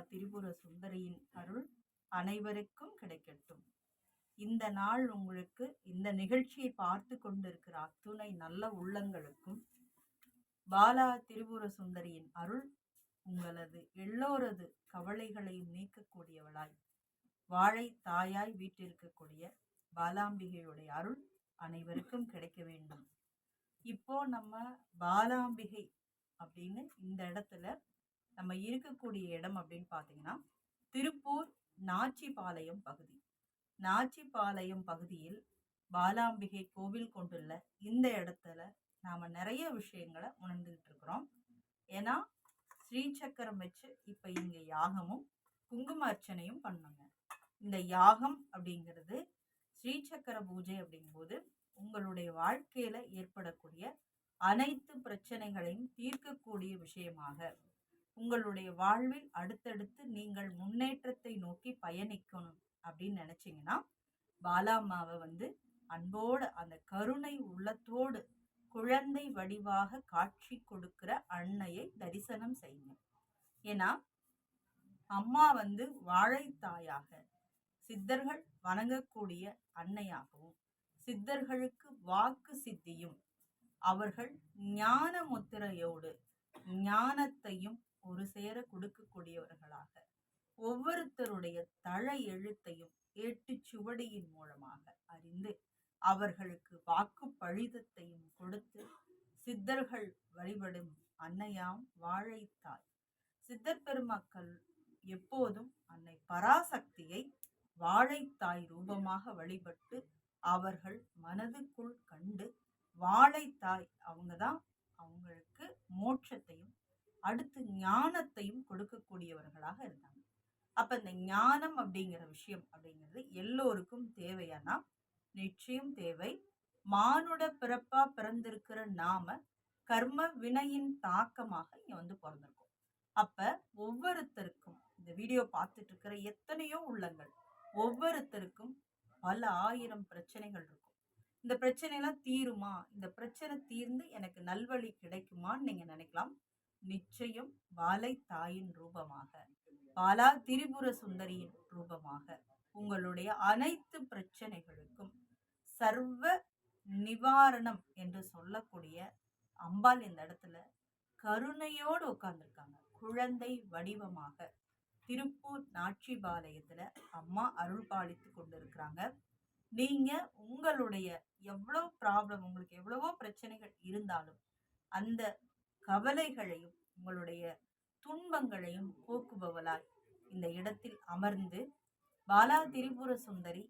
திரிபுர சுந்தரியின் அருள் அனைவருக்கும் கிடைக்கட்டும். இந்த நாள் உங்களுக்கு, இந்த நிகழ்ச்சியை பார்த்து கொண்டிருக்கிற அத்துணை நல்ல உள்ளங்களுக்கும் பாலா திரிபுர சுந்தரியின் அருள் உங்களது எல்லோரது கவலைகளையும் நீக்கக்கூடியவளாய், வாழை தாயாய் வீட்டிருக்கக்கூடிய பாலாம்பிகையுடைய அருள் அனைவருக்கும் கிடைக்க வேண்டும். இப்போ நம்ம பாலாம்பிகை அப்படின்னு இந்த இடத்துல நம்ம இருக்கக்கூடிய இடம் அப்படின்னு பார்த்தீங்கன்னா திருப்பூர் நாச்சிபாளையம் பகுதி. நாச்சிபாளையம் பகுதியில் பாலாம்பிகை கோவில் கொண்டுள்ள இந்த இடத்துல நாம நிறைய விஷயங்களை உணர்ந்துகிட்டு இருக்கிறோம். ஏன்னா ஸ்ரீசக்கரம் வச்சு இப்ப இங்க யாகமும் குங்கும அர்ச்சனையும் பண்ணுங்க. இந்த யாகம் அப்படிங்கிறது ஸ்ரீசக்கர பூஜை அப்படிங்கும்போது உங்களுடைய வாழ்க்கையில ஏற்படக்கூடிய அனைத்து பிரச்சனைகளையும் தீர்க்கக்கூடிய விஷயமாக, உங்களுடைய வாழ்வில் அடுத்தடுத்து நீங்கள் முன்னேற்றத்தை நோக்கி பயணிக்கணும் அப்படின்னு நினைச்சீங்கன்னா பாலாம்மாவை அன்போடு அந்த கருணை உள்ளத்தோடு குழந்தை வடிவாக காட்சி கொடுக்கிற அன்னையை தரிசனம் செய்யுங்க. ஏன்னா அம்மா வாழைத்தாயாக, சித்தர்கள் வணங்கக்கூடிய அன்னையாகவும், சித்தர்களுக்கு வாக்கு சித்தியும், அவர்கள் ஞான முத்திரையோடு ஞானத்தையும் ஒரு சேர கொடுக்கக்கூடியவர்களாக, ஒவ்வொருத்தருடைய தலை எழுத்தையும் ஏட்டு சுவடியின் மூலமாக அறிந்து அவர்களுக்கு வாக்கு பழிதத்தையும் கொடுத்து சித்தர்கள் வழிபடும் அன்னையாம் வாழைத்தாய். சித்தர் பெருமக்கள் எப்போதும் அன்னை பராசக்தியை வாழைத்தாய் ரூபமாக வழிபட்டு அவர்கள் மனதுக்குள் கண்டு வாழைத்தாய் அவங்கதான் அவங்களுக்கு மோட்சத்தையும் அடுத்து ஞானத்தையும் கொடுக்கக்கூடியவர்களாக இருந்தாங்க. அப்ப இந்த ஞானம் அப்படிங்கிற விஷயம் அப்படிங்கிறது எல்லோருக்கும் தேவையானா நிச்சயம் தேவை. மானுட பிறப்பா பிறந்திருக்கிற நாம கர்ம வினையின் தாக்கமாக இங்க பிறந்திருக்கோம். அப்ப ஒவ்வொருத்தருக்கும் இந்த வீடியோ பார்த்துட்டு இருக்கிற எத்தனையோ உள்ளங்கள், ஒவ்வொருத்தருக்கும் பல ஆயிரம் பிரச்சனைகள் இருக்கும். இந்த பிரச்சனை எல்லாம் தீருமா, இந்த பிரச்சனை தீர்ந்து எனக்கு நல்வழி கிடைக்குமான்னு நீங்க நினைக்கலாம். நிச்சயம் வாழை தாயின் ரூபமாக, பாலா திரிபுர சுந்தரியின் ரூபமாக உங்களுடைய அனைத்து பிரச்சனைகளுக்கும் சர்வ நிவாரணம் என்று சொல்லக்கூடிய அம்பாள் இந்த இடத்துல கருணையோடு உட்கார்ந்துருக்காங்க. குழந்தை வடிவமாக திருப்பூர் நாச்சிபாளையத்துல அம்மா அருள் பாலித்து கொண்டிருக்கிறாங்க. நீங்க உங்களுடைய எவ்வளவு ப்ராப்ளம், உங்களுக்கு எவ்வளவோ பிரச்சனைகள் இருந்தாலும் அந்த கவலைகளையும் உங்களுடைய துன்பங்களையும் போக்குபவளாய் இந்த இடத்தில் அமர்ந்து பாலா திரிபுர சுந்தரி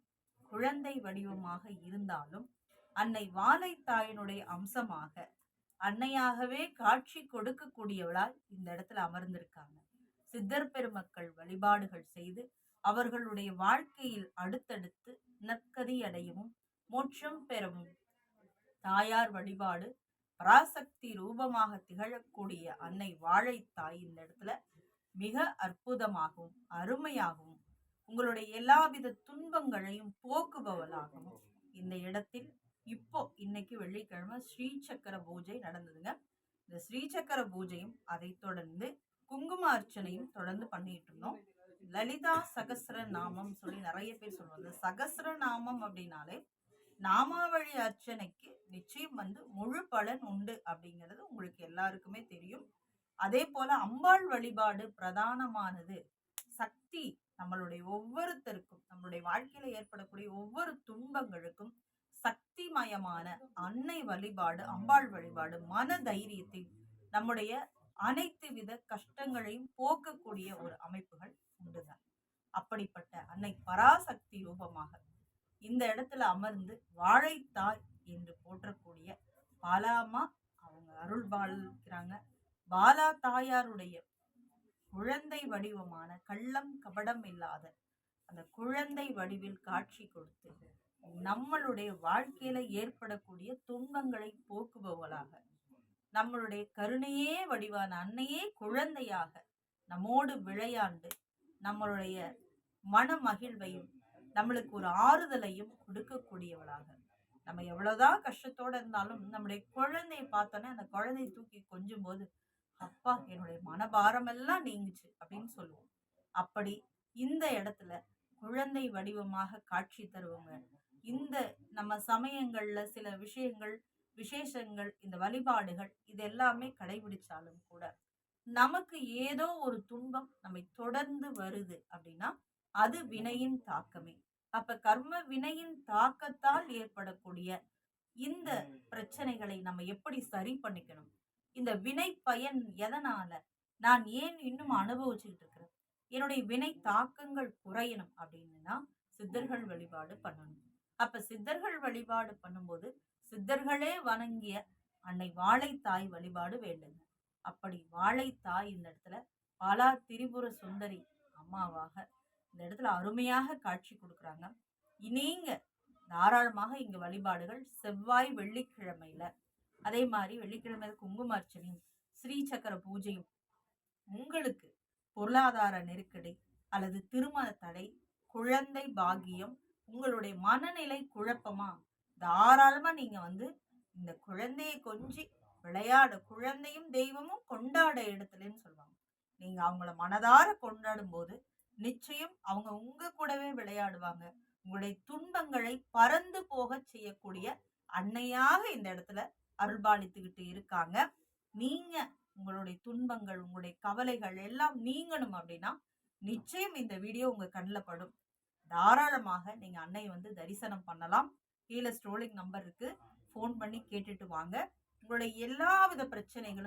குழந்தை வடிவமாக இருந்தாலும் அன்னை வாழைத்தாயினுடைய அம்சமாக அன்னையாகவே காட்சி கொடுக்கக்கூடியவளாய் இந்த இடத்துல அமர்ந்திருக்காங்க. சித்தர் பெருமக்கள் வழிபாடுகள் செய்து அவர்களுடைய வாழ்க்கையில் அடுத்தடுத்து நற்கதி அடையவும் மோட்சம் பெறவும் தாயார் வழிபாடு பராசக்தி ரூபமாக திகழக்கூடிய அன்னை வாழைத்தாய் இந்த இடத்துல மிக அற்புதமாகவும் அருமையாகவும் உங்களுடைய எல்லாவித துன்பங்களையும் போக்குபவளாகவும் இந்த இடத்தில் இப்போ இன்னைக்கு வெள்ளிக்கிழமை ஸ்ரீசக்கர பூஜை நடந்ததுங்க. இந்த ஸ்ரீசக்கர பூஜையும் அதை தொடர்ந்து குங்கும அர்ச்சனையும் தொடர்ந்து பண்ணிட்டு இருந்தோம். லலிதா சகஸ்ர நாமம் சொல்லி நிறைய பேர் சொல்லுவாங்க. சகஸ்ர நாமம் அப்படின்னாலே நாமாவளி அர்ச்சனைக்கு நிச்சயம் முழு பலன் உண்டு அப்படிங்கிறது உங்களுக்கு எல்லாருக்குமே தெரியும். அதே போல அம்பாள் வழிபாடு பிரதானமானது. சக்தி நம்மளுடைய ஒவ்வொருத்தருக்கும், நம்மளுடைய வாழ்க்கையில ஏற்படக்கூடிய ஒவ்வொரு துன்பங்களுக்கும் சக்திமயமான அன்னை வழிபாடு, அம்பாள் வழிபாடு மன தைரியத்தை, நம்முடைய அனைத்து வித கஷ்டங்களையும் போக்கக்கூடிய ஒரு அமைப்புகள் உண்டுதான். அப்படிப்பட்ட அன்னை பராசக்தி ரூபமாக இந்த இடத்துல அமர்ந்து வாழைத்தாய் என்று போற்றக்கூடிய பாலாமா அவங்க அருள் பாலிக்கிறாங்க. பாலா தாயாருடைய குழந்தை வடிவமான கள்ளம் கபடம் இல்லாத அந்த குழந்தை வடிவில் காட்சி கொடுத்து நம்மளுடைய வாழ்க்கையில ஏற்படக்கூடிய துன்பங்களை போக்குபவளாக, நம்மளுடைய கருணையே வடிவான அன்னையே குழந்தையாக நம்மோடு விளையாண்டு நம்மளுடைய மன மகிழ்வையும் நம்மளுக்கு ஒரு ஆறுதலையும் கொடுக்கக்கூடியவளாக, நம்ம எவ்வளவுதான் கஷ்டத்தோட இருந்தாலும் நம்முடைய குழந்தையை பார்த்தோன்னே அந்த குழந்தையை தூக்கி கொஞ்சும் போது அப்பா என்னுடைய மனபாரம் எல்லாம் நீங்குச்சு அப்படின்னு சொல்லுவோம். அப்படி இந்த இடத்துல குழந்தை வடிவமாக காட்சி தருவங்க. இந்த நம்ம சமயங்கள்ல சில விஷயங்கள், விசேஷங்கள், இந்த வழிபாடுகள் இது எல்லாமே கடைபிடிச்சாலும் கூட நமக்கு ஏதோ ஒரு துன்பம் நம்மை தொடர்ந்து வருது அப்படின்னா அது வினையின் தாக்கமே. அப்ப கர்ம வினையின் தாக்கத்தால் ஏற்படக்கூடிய இந்த பிரச்சனைகளை நம்ம எப்படி சரி பண்ணிக்கணும்? இந்த வினை பயன் எதனால? நான் ஏன் இன்னும் அனுபவிச்சுக்கிட்டு இருக்கிறேன்? என்னுடைய வினை தாக்கங்கள் குறையணும் அப்படின்னா சித்தர்கள் வழிபாடு பண்ணணும். அப்ப சித்தர்கள் வழிபாடு பண்ணும்போது சித்தர்களே வணங்கிய அன்னை வாழைத்தாய் வழிபாடு வேண்டுங்க. அப்படி வாழைத்தாய் இந்த இடத்துல பாலா திரிபுர சுந்தரி அம்மாவாக இந்த இடத்துல அருமையாக காட்சி கொடுக்குறாங்க. நீங்க தாராளமாக இங்க வழிபாடுகள் செவ்வாய் வெள்ளிக்கிழமையில, அதே மாதிரி வெள்ளிக்கிழமை குங்கும அர்ச்சனையும் ஸ்ரீ சக்கர பூஜையும் உங்களுக்கு பொருளாதார நெருக்கடி அல்லது திருமண தடை, குழந்தை பாக்கியம், உங்களுடைய மனநிலை குழப்பமா, தாராளமா நீங்க இந்த குழந்தையை கொஞ்சி விளையாட, குழந்தையும் தெய்வமும் கொண்டாட இடத்துலன்னு சொல்லுவாங்க. நீங்க அவங்கள மனதார கொண்டாடும் போது நிச்சயம் அவங்க உங்க கூடவே விளையாடுவாங்க. உங்களுடைய துன்பங்களை பறந்து போக செய்யக்கூடிய அன்னையாக இந்த இடத்துல அருள்பாலித்துக்கிட்டு இருக்காங்க. நீங்க உங்களுடைய துன்பங்கள், உங்களுடைய கவலைகள் எல்லாம் நீங்கணும் அப்படின்னா நிச்சயம் இந்த வீடியோ உங்க கண்ணில் படும். தாராளமாக நீங்க அன்னையை தரிசனம் பண்ணலாம். கீழே ஸ்ட்ரோலிங் நம்பர் இருக்கு, போன் பண்ணி கேட்டுட்டு வாங்க. உங்களுடைய எல்லாவித பிரச்சனைகளும்